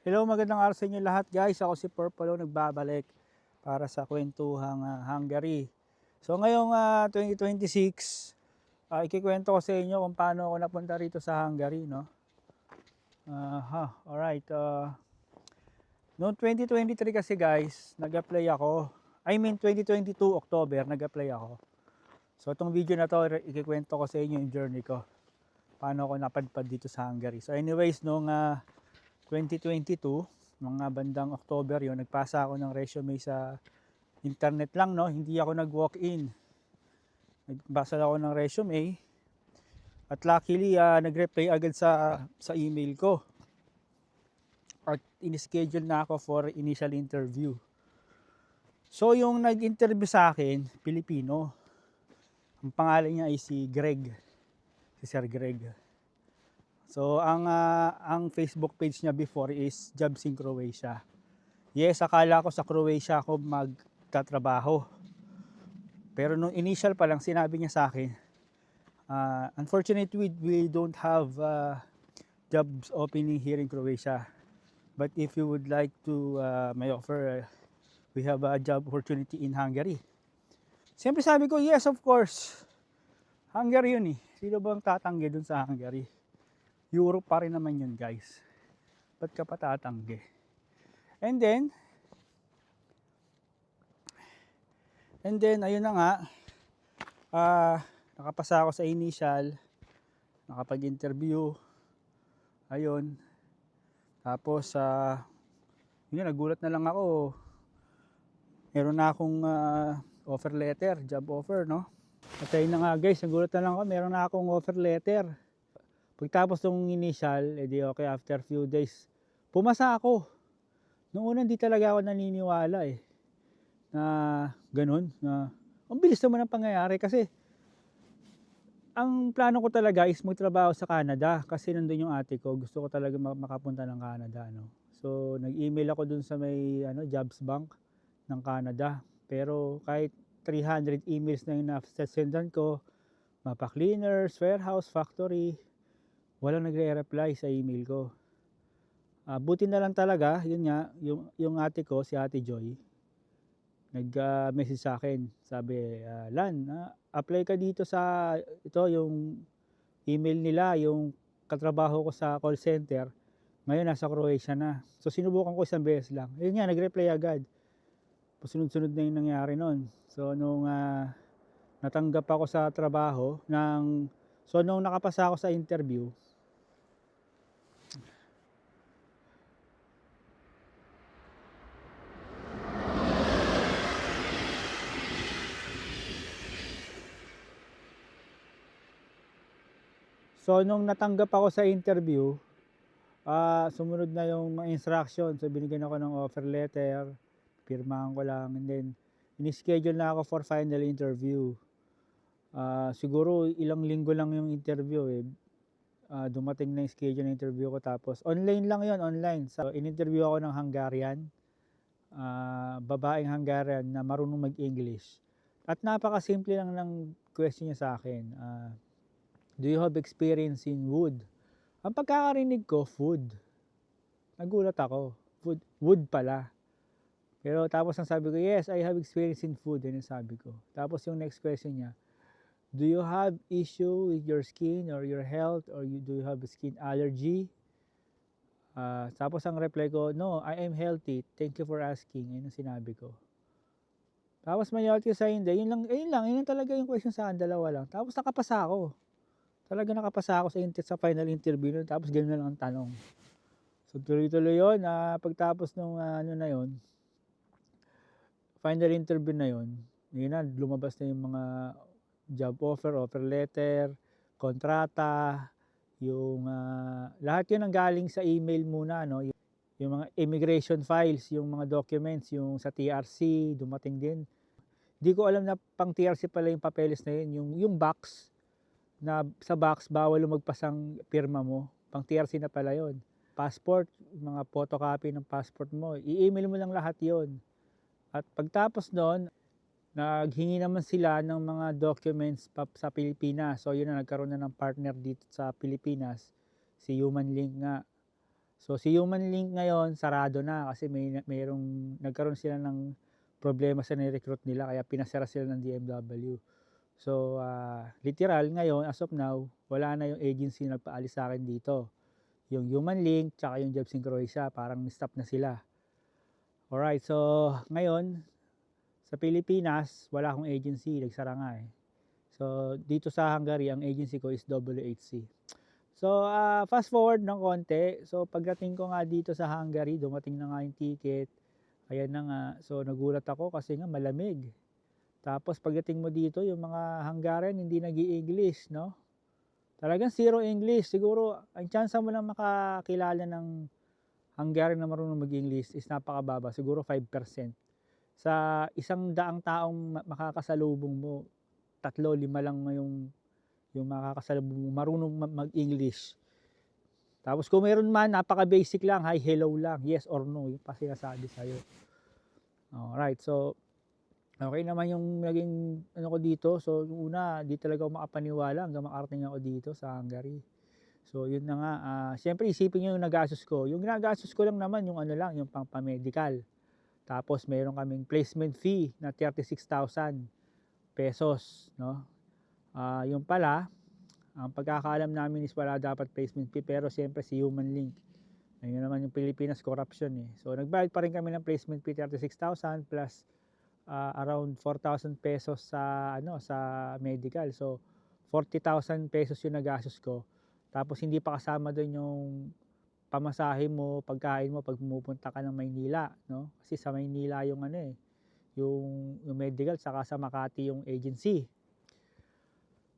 Hello, magandang araw sa inyo lahat guys. Ako si Purpolo nagbabalik para sa kwentuhang Hungary. So ngayong 2026, ikikwento ko sa inyo kung paano ako napunta rito sa Hungary, no? Alright. Noong 2023 kasi guys, nag-apply ako. 2022 October, nag-apply ako. So itong video na to, ikikwento ko sa inyo yung journey ko. Paano ako napadpad dito sa Hungary. So anyways, noong 2022, mga bandang October yon, nagpasa ako ng resume sa internet lang, no? Hindi ako nag-walk-in. Nagbasa ako ng resume at luckily nag-reply agad sa email ko. At in-schedule na ako for initial interview. So yung nag-interview sa akin, Pilipino. Ang pangalan niya ay si Greg. Si Sir Greg. So ang Facebook page niya before is Jobs in Croatia. Yes, akala ko sa Croatia ako magtatrabaho. Pero nung initial pa lang sinabi niya sa akin, unfortunately we don't have jobs opening here in Croatia. But if you would like to may offer, we have a job opportunity in Hungary. Siyempre sabi ko, yes of course. Hungary yun eh. Sino bang tatanggi dun sa Hungary? Europe pa rin naman yun guys. Ba't ka pa tatanggi? And then, ayun na nga, nakapasa ako sa initial, nakapag-interview, ayun. Tapos, yun, nagulat na lang ako, meron na akong offer letter, job offer, no? At ayun na nga guys, nagulat na lang ako, meron na akong offer letter. Pagtapos ng initial, edi okay, after few days, pumasa ako. Noong una, hindi talaga ako naniniwala eh. Na ganun, na ang bilis naman ang pangyayari kasi ang plano ko talaga is magtrabaho sa Canada kasi nandun yung ate ko, gusto ko talaga makapunta ng Canada, no? So nag-email ako dun sa may Jobs Bank ng Canada, pero kahit 300 emails na yung na-sendan ko, mapa cleaners, warehouse, factory, walang nagre-reply sa email ko. Buti na lang talaga, yun nga, yung ate ko, si Ate Joy, nag-message sa akin. Sabi, Lan, apply ka dito sa, ito yung email nila, yung katrabaho ko sa call center. Ngayon nasa Croatia na. So sinubukan ko isang beses lang. Yun nga, nag-reply agad. Pasunod-sunod na yung nangyari nun. So nung natanggap ako sa trabaho, so nung nakapasa ako sa interview, sumunod na yung mga instruction. So binigyan ako ng offer letter, pirmahan ko lang, and then in-schedule na ako for final interview. Siguro ilang linggo lang yung interview eh. Dumating na yung schedule ng interview ko, tapos online lang yon, online. So in-interview ako ng Hungarian, babaeng Hungarian na marunong mag-English. At napakasimple lang ng question niya sa akin. Do you have experience in wood? Ang pagkakarinig ko, food. Nagulat ako. Wood pala. Pero tapos ang sabi ko, yes, I have experience in food. Yan yung sabi ko. Tapos yung next question niya, do you have issue with your skin or your health, or do you have a skin allergy? Tapos ang reply ko, no, I am healthy. Thank you for asking. Yan yung sinabi ko. Tapos mayroon ko sa hindi. Yun lang talaga yung question sa akin, dalawa lang. Tapos nakapasa ako. Talaga nakapasa ako sa final interview. Tapos ganun na lang ang tanong. So tuloy-tuloy yun. Pagtapos nung na yun, final interview na yun, yun na, lumabas na yung mga job offer, offer letter, kontrata, yung lahat yun ang galing sa email muna, no? Yung mga immigration files, yung mga documents, yung sa TRC, dumating din. Di ko alam na pang TRC pala yung papeles na yun, yung box, na sa box bawal lumagpas ang pirma mo, pang TRC na pala yun. Passport, mga photocopy ng passport mo, i-email mo lang lahat yon. At pagtapos doon, naghingi naman sila ng mga documents sa Pilipinas. So yun na, nagkaroon na ng partner dito sa Pilipinas, si Human Link nga. So si Human Link ngayon sarado na kasi nagkaroon sila ng problema sa ni-recruit nila kaya pinasara sila ng DMW. So literal ngayon as of now, wala na yung agency na nagpaalis sa akin dito. Yung Human Link tsaka yung Jobs in Croatia, parang stop na sila. Alright, so ngayon sa Pilipinas, wala akong agency, nagsara nga eh. So dito sa Hungary, ang agency ko is WHC. So fast forward ng konti, so pagdating ko nga dito sa Hungary, dumating na nga yung ticket. Ayan na nga, so nagulat ako kasi nga malamig. Tapos pagdating mo dito, yung mga Hungarian hindi nag-i-English, no? Talagang zero English. Siguro ang chance mo lang makakilala ng Hungarian na marunong mag-English is napakababa, siguro 5%. Sa 100 taong makakasalubong mo, 3-5 lang yung makakasalubong mo marunong mag-English. Tapos kung meron man, napaka-basic lang, hi, hello lang, yes or no, yung pa sinasabi sa'yo. Alright, so okay naman yung naging ano ko dito. So yung una, di talaga ako makapaniwala hanggang makarating ako dito sa Hungary. So yun na nga, siyempre isipin nyo yung nagastos ko. Yung nagastos ko lang naman yung ano lang, yung pang-medical. Tapos meron kaming placement fee na 36,000 pesos, no? Yung pala, ang pagkakaalam namin is wala dapat placement fee pero siyempre si Human Link. Ayun naman yung Pilipinas corruption eh. So nagbayad pa rin kami ng placement fee 36,000 plus around 4,000 pesos sa medical. So 40,000 pesos yung nagastos ko. Tapos hindi pa kasama doon yung pamasahe mo, pagkain mo pag pumupunta ka ng Maynila, no? Kasi sa Maynila yung yung medical saka sa Makati yung agency.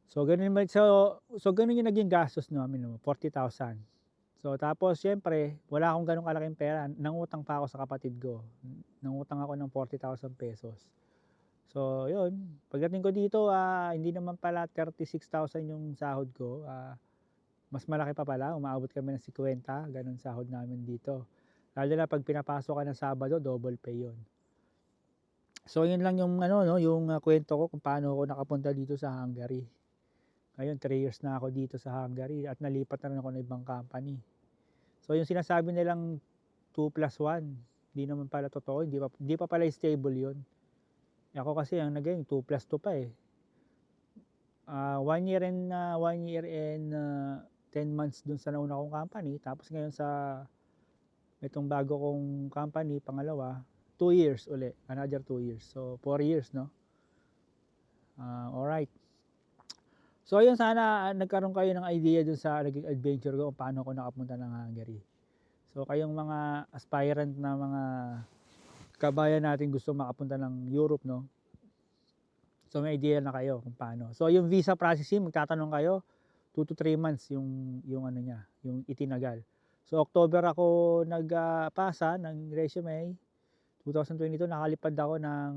So ganun yung naging gastos namin, no? 40,000. So tapos syempre, wala akong ganung kalaking pera. Nangutang pa ako sa kapatid ko. Nangutang ako ng 40,000 pesos. So yun, pagdating ko dito, hindi naman pala 36,000 yung sahod ko. Mas malaki pa pala, umaabot kami ng 50, ganun sahod namin dito. Lalo na pag pinapasok ka ng Sabado, double pay yun. So yun lang yung yung kwento ko kung paano ako nakapunta dito sa Hungary. Ngayon 3 years na ako dito sa Hungary at nalipat na rin ako ng ibang company. So yung sinasabi nilang 2+1, hindi naman pala totoo, hindi pa pala stable yun. Ako kasi ang naging 2+2 pa eh. 1 year and 10 months dun sa nauna kong company, tapos ngayon sa itong bago kong company, pangalawa, 2 years uli, another 2 years. So 4 years, no? Alright. So ayun, sana nagkaroon kayo ng idea dun sa naging adventure ko kung paano ako nakapunta ng Hungary. So kayong mga aspirant na mga kabayan natin gusto makapunta ng Europe, no? So may idea na kayo kung paano. So yung visa processing, magtatanong kayo, 2 to 3 months yung yung itinagal. So October ako nagpasa ng resume, 2022 nakalipad ako ng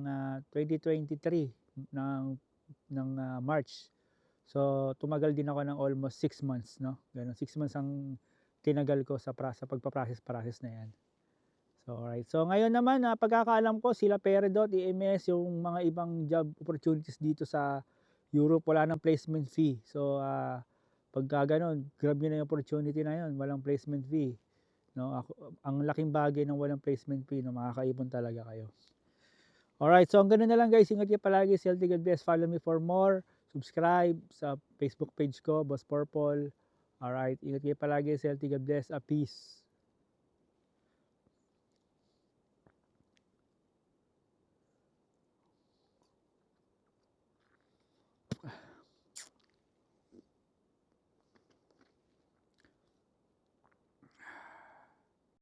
2023 ng March. So tumagal din ako ng almost 6 months, no? Ganun, 6 months ang tinagal ko sa pagpa-process na 'yan. So alright. So ngayon naman, pagkakaalam ko sila Peridot, EMS, yung mga ibang job opportunities dito sa Europe, wala nang placement fee. So pagka gano'n, grab nyo na yung opportunity na yun, walang placement fee. No? Ang laking bagay ng walang placement fee, no? Makakaipon talaga kayo. Alright, so ang ganun na lang guys, ingat kayo palagi, healthy, God bless, follow me for more, subscribe sa Facebook page ko, Boss Purple. Alright, ingat kayo palagi, healthy, God bless, peace.